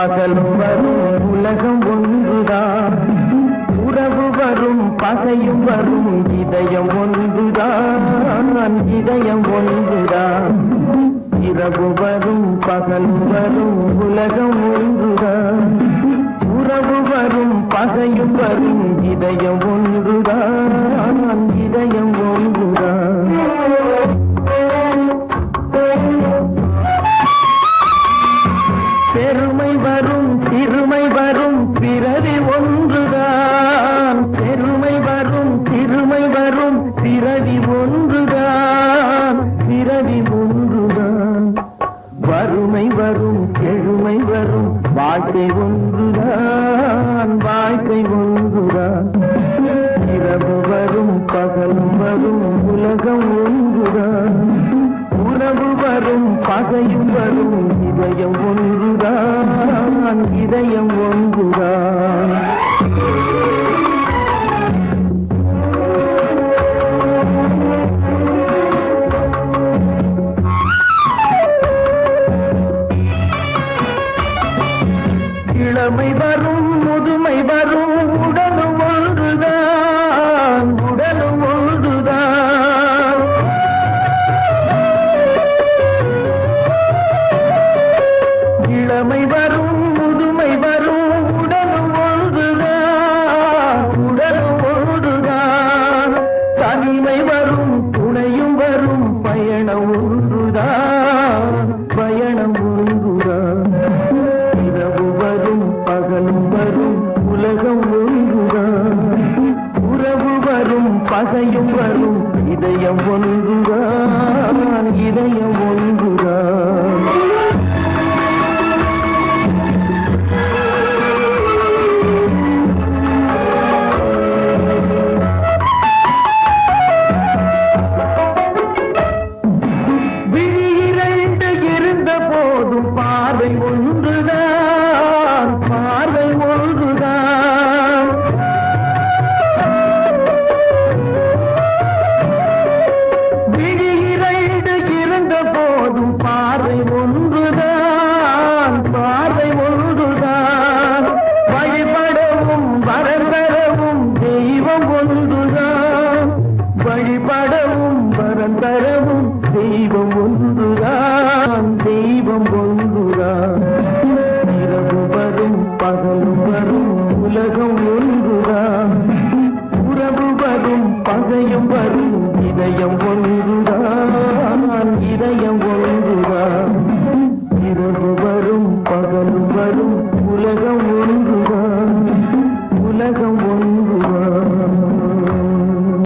பகலும் வரும் உலகம் ஒன்றுதான், உறவு வரும் பகையும் வரும் இதயம் ஒன்றுதான், இதயம் ஒன்றுதான். இரவு வரும் பகலும் வரும் உலகம் ஒன்றுதான், உறவு வரும் பகையும் வரும் இதயம் ஒன்றுதான், இதயம் ஒன்றுதான். பெருமை வரும் சிறுமை வரும் பிறவி ஒன்றுதான், பெருமை வரும் சிறுமை வரும் பிறவி ஒன்றுதான், பிறவி ஒன்றுதான். வறுமை வரும் எழுமை வரும் வாழ்க்கை ஒன்றுதான், வாழ்க்கை ஒன்றுதான். இரவு வரும் பகலும் வரும் உலகம் ஒன்றுதான், உறவு வரும் பகையும் வரும் இதயம் ஒன்றுதான், இதயம் ஒன்றுதான். இளமை வரும் முதுமை வரும் உடலும் ஒன்றுதான், உடலும் ஒன்றுதான். இளமை வரும் முதுமை வரும் உடலும் ஒன்றுதான், உடலும் ஒன்றுதான். தனிமை வரும் துணையும் வரும் பயணம் ஒன்றுதான், பயணம் ஒன்றுதான். இரவு வரும் பகலும் வரும் உலகம் ஒன்றுதான், உறவு வரும் பகையும் வரும் இதயம் ஒன்றுதான், இதயம் ஒன்றுதான். பார்வை ஒன்றுதான், பார்வை ஒன்றுதான். விழி இரண்டு இருந்த போதும் பார்வை ஒன்றுதான், பார்வை ஒன்றுதான். வழிபடவும் வரந்தரவும் தெய்வம் ஒன்றுதான், வழிபடவும் வரந்தரவும் தெய்வம் ஒன்றுதான், தெய்வம் ஒன்றுதான். இரவு வரும் பகலும் வரும் உலகம் ஒன்றுதான், உறவு வரும் பகையும் வரும் இதயம் ஒன்றுதான், இதயம் ஒன்றுதான். இரவு வரும் பகலும் வரும் உலகம் ஒன்று